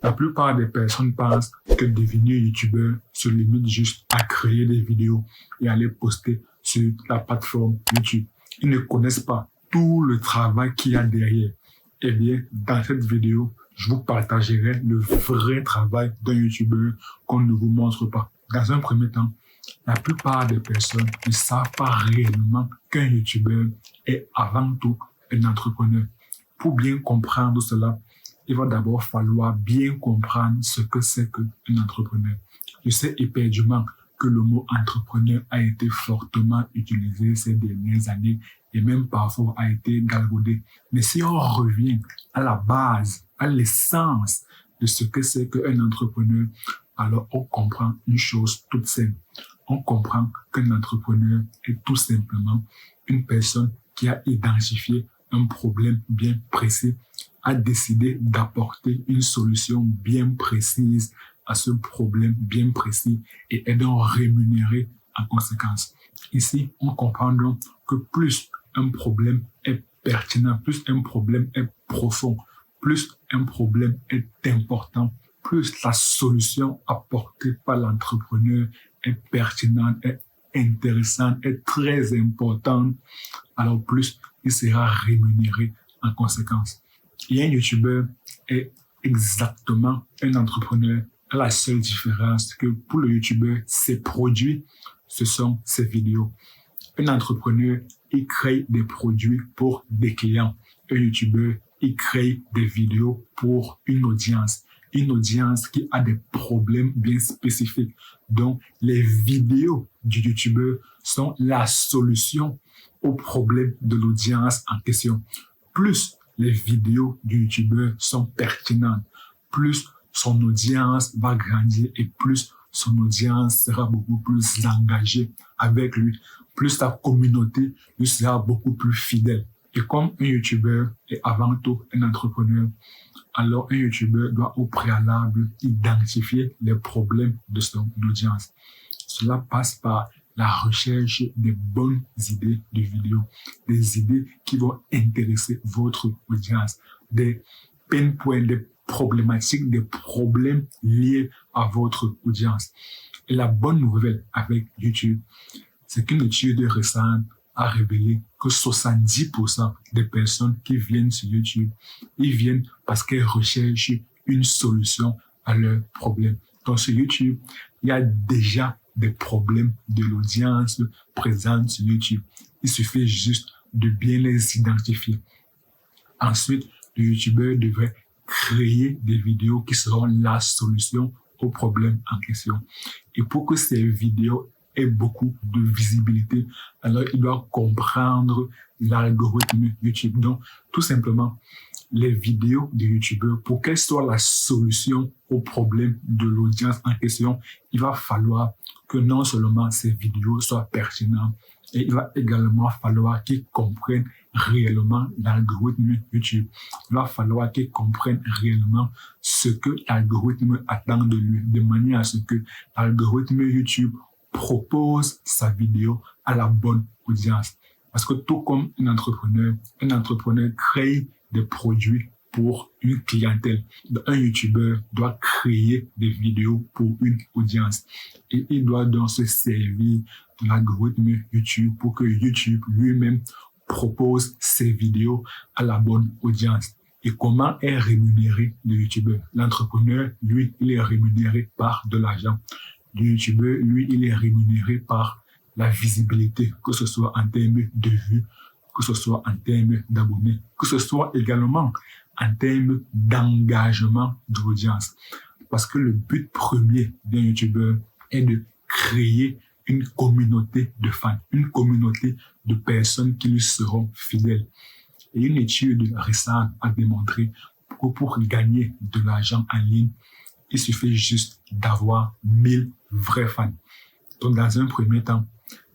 La plupart des personnes pensent que devenir youtubeur se limite juste à créer des vidéos et à les poster sur la plateforme YouTube. Ils ne connaissent pas tout le travail qu'il y a derrière. Eh bien, dans cette vidéo, je vous partagerai le vrai travail d'un youtubeur qu'on ne vous montre pas. Dans un premier temps, la plupart des personnes ne savent pas réellement qu'un youtubeur est avant tout un entrepreneur. Pour bien comprendre cela, il va d'abord falloir bien comprendre ce que c'est qu'un entrepreneur. Je sais éperdument que le mot entrepreneur a été fortement utilisé ces dernières années et même parfois a été galvaudé. Mais si on revient à la base, à l'essence de ce que c'est qu'un entrepreneur, alors on comprend une chose toute simple. On comprend qu'un entrepreneur est tout simplement une personne qui a identifié un problème bien précis, a décidé d'apporter une solution bien précise à ce problème bien précis et est donc rémunéré en conséquence. Ici, on comprend donc que plus un problème est pertinent, plus un problème est profond, plus un problème est important, plus la solution apportée par l'entrepreneur est pertinente, est intéressante, est très importante, alors plus il sera rémunéré en conséquence. Et un youtubeur est exactement un entrepreneur. La seule différence que pour le youtubeur, ses produits, ce sont ses vidéos. Un entrepreneur, il crée des produits pour des clients. Un youtubeur, il crée des vidéos pour une audience qui a des problèmes bien spécifiques. Donc, les vidéos du youtubeur sont la solution aux problèmes de l'audience en question. Plus les vidéos du youtubeur sont pertinentes, plus son audience va grandir et plus son audience sera beaucoup plus engagée avec lui, plus sa communauté lui sera beaucoup plus fidèle. Et comme un youtubeur est avant tout un entrepreneur, alors un youtubeur doit au préalable identifier les problèmes de son audience. Cela passe par la recherche des bonnes idées de vidéos, des idées qui vont intéresser votre audience, des pain points, des problématiques, des problèmes liés à votre audience. Et la bonne nouvelle avec YouTube, c'est qu'une étude récente a révélé que 70% des personnes qui viennent sur YouTube, ils viennent parce qu'elles recherchent une solution à leurs problèmes. Donc sur YouTube, il y a déjà des problèmes de l'audience présente sur YouTube. Il suffit juste de bien les identifier. Ensuite, le YouTubeur devrait créer des vidéos qui seront la solution aux problèmes en question. Et pour que ces vidéos aient beaucoup de visibilité, alors il doit comprendre l'algorithme YouTube. Donc, tout simplement, les vidéos de YouTubeurs, pour qu'elles soient la solution aux problèmes de l'audience en question, il va falloir que non seulement ces vidéos soient pertinentes, et il va également falloir qu'ils comprennent réellement l'algorithme YouTube. Il va falloir qu'ils comprennent réellement ce que l'algorithme attend de lui, de manière à ce que l'algorithme YouTube propose sa vidéo à la bonne audience. Parce que tout comme un entrepreneur crée des produits pour une clientèle. Un youtubeur doit créer des vidéos pour une audience. Et il doit donc se servir de l'algorithme YouTube pour que YouTube lui-même propose ses vidéos à la bonne audience. Et comment est rémunéré le youtubeur? L'entrepreneur, lui, il est rémunéré par de l'argent. Le youtubeur, lui, il est rémunéré par la visibilité, que ce soit en termes de vues, que ce soit en termes d'abonnés, que ce soit également en termes d'engagement de l'audience. Parce que le but premier d'un youtubeur est de créer une communauté de fans, une communauté de personnes qui lui seront fidèles. Et une étude récente a démontré que pour gagner de l'argent en ligne, il suffit juste d'avoir 1000 vrais fans. Donc, dans un premier temps,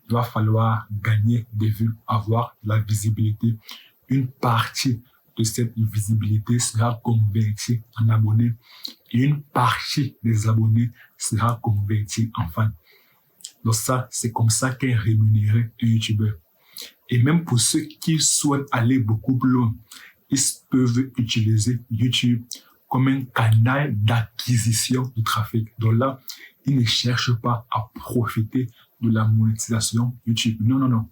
il va falloir gagner des vues, avoir de la visibilité. Une partie de cette visibilité sera convertie en abonnés et une partie des abonnés sera convertie en fans. Donc ça, c'est comme ça qu'est rémunéré un youtubeur. Et même pour ceux qui souhaitent aller beaucoup plus loin, ils peuvent utiliser YouTube comme un canal d'acquisition de trafic. Donc là, ils ne cherchent pas à profiter de la monétisation YouTube. Non, non, non.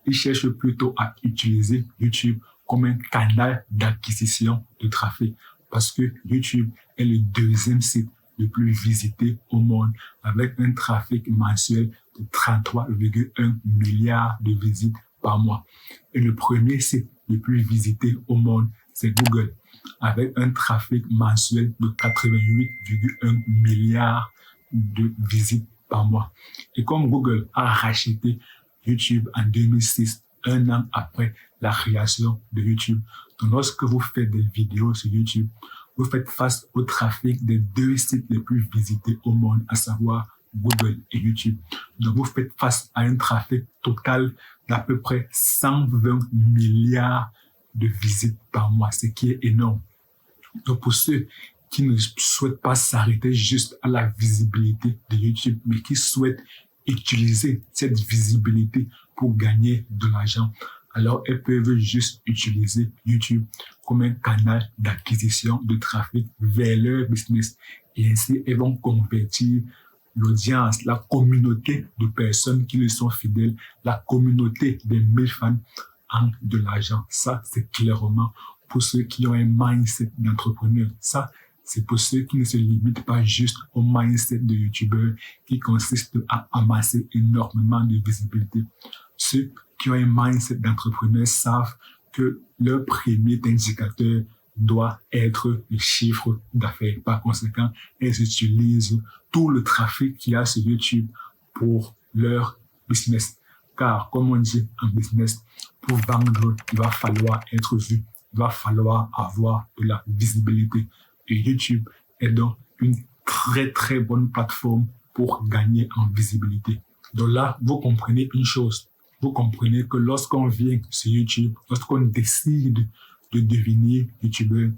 Ils cherchent plutôt à utiliser YouTube comme un canal d'acquisition de trafic parce que YouTube est le deuxième site le plus visité au monde avec un trafic mensuel de 33,1 milliards de visites par mois. Et le premier site le plus visité au monde, c'est Google avec un trafic mensuel de 88,1 milliards de visites par mois. Et comme Google a racheté YouTube en 2006, un an après la création de YouTube. Donc, lorsque vous faites des vidéos sur YouTube, vous faites face au trafic des deux sites les plus visités au monde, à savoir Google et YouTube. Donc, vous faites face à un trafic total d'à peu près 120 milliards de visites par mois, ce qui est énorme. Donc, pour ceux qui ne souhaitent pas s'arrêter juste à la visibilité de YouTube, mais qui souhaitent utiliser cette visibilité pour gagner de l'argent, alors elles peuvent juste utiliser YouTube comme un canal d'acquisition de trafic vers leur business. Et ainsi, elles vont convertir l'audience, la communauté de personnes qui leur sont fidèles, la communauté des 1000 fans en de l'argent. Ça, c'est clairement pour ceux qui ont un mindset d'entrepreneur. Ça, c'est pour ceux qui ne se limitent pas juste au mindset de YouTubeur qui consiste à amasser énormément de visibilité. Ceux qui ont un mindset d'entrepreneur savent que leur premier indicateur doit être le chiffre d'affaires. Par conséquent, elles utilisent tout le trafic qu'il y a sur YouTube pour leur business. Car, comme on dit en business, pour vendre, il va falloir être vu. Il va falloir avoir de la visibilité. Et YouTube est donc une très, très bonne plateforme pour gagner en visibilité. Donc là, vous comprenez une chose. Vous comprenez que lorsqu'on vient sur YouTube, lorsqu'on décide de devenir YouTubeur,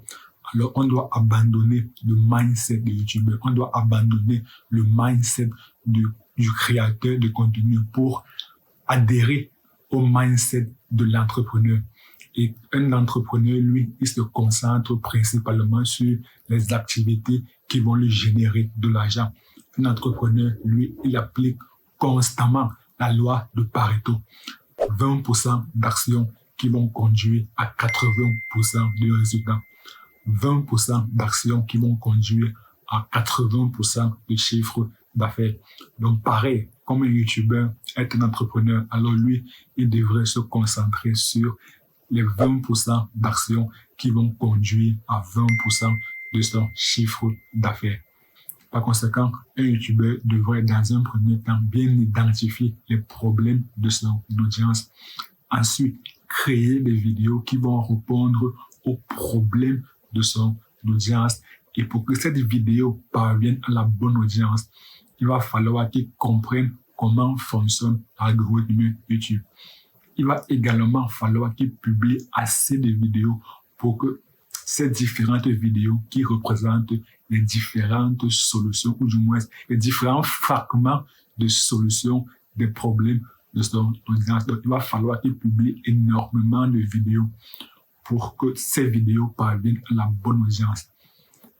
alors on doit abandonner le mindset de YouTubeur. On doit abandonner le mindset du créateur de contenu pour adhérer au mindset de l'entrepreneur. Et un entrepreneur, lui, il se concentre principalement sur les activités qui vont lui générer de l'argent. Un entrepreneur, lui, il applique constamment la loi de Pareto. 20% d'actions qui vont conduire à 80% de résultats. 20% d'actions qui vont conduire à 80% de chiffre d'affaires. Donc, pareil, comme un YouTuber est un entrepreneur, alors lui, il devrait se concentrer sur les 20% d'actions qui vont conduire à 20% de son chiffre d'affaires. Par conséquent, un YouTuber devrait dans un premier temps bien identifier les problèmes de son audience. Ensuite, créer des vidéos qui vont répondre aux problèmes de son audience. Et pour que cette vidéo parvienne à la bonne audience, il va falloir qu'il comprenne comment fonctionne l'algorithme YouTube. Il va également falloir qu'il publie assez de vidéos pour que ces différentes vidéos qui représentent les différentes solutions, ou du moins les différents fragments de solutions des problèmes de son audience. Donc, il va falloir qu'il publie énormément de vidéos pour que ces vidéos parviennent à la bonne audience.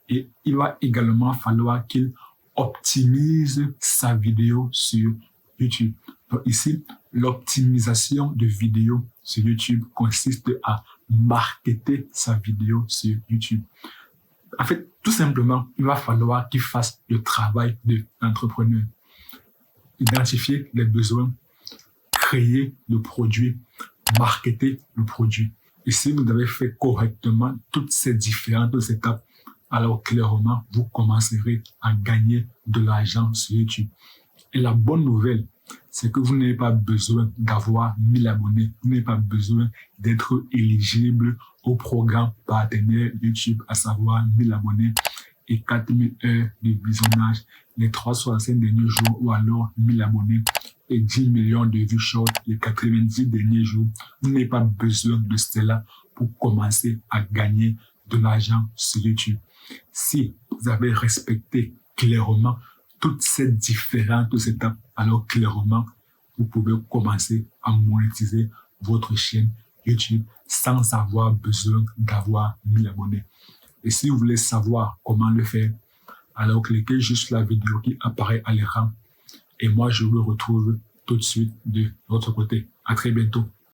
Et il va également falloir qu'il optimise sa vidéo sur YouTube. Donc ici, l'optimisation de vidéos sur YouTube consiste à marketer sa vidéo sur YouTube. En fait, tout simplement, il va falloir qu'il fasse le travail de l'entrepreneur. Identifier les besoins, créer le produit, marketer le produit. Et si vous avez fait correctement toutes ces différentes étapes, alors clairement, vous commencerez à gagner de l'argent sur YouTube. Et la bonne nouvelle, c'est que vous n'avez pas besoin d'avoir 1000 abonnés. Vous n'avez pas besoin d'être éligible au programme partenaire YouTube, à savoir 1000 abonnés et 4000 heures de visionnage les 365 derniers jours, ou alors 1000 abonnés et 10 millions de vues short les 90 derniers jours. Vous n'avez pas besoin de cela pour commencer à gagner de l'argent sur YouTube. Si vous avez respecté clairement toutes ces différentes étapes, alors clairement, vous pouvez commencer à monétiser votre chaîne YouTube sans avoir besoin d'avoir 1000 abonnés. Et si vous voulez savoir comment le faire, alors cliquez juste sur la vidéo qui apparaît à l'écran et moi je vous retrouve tout de suite de l'autre côté. À très bientôt.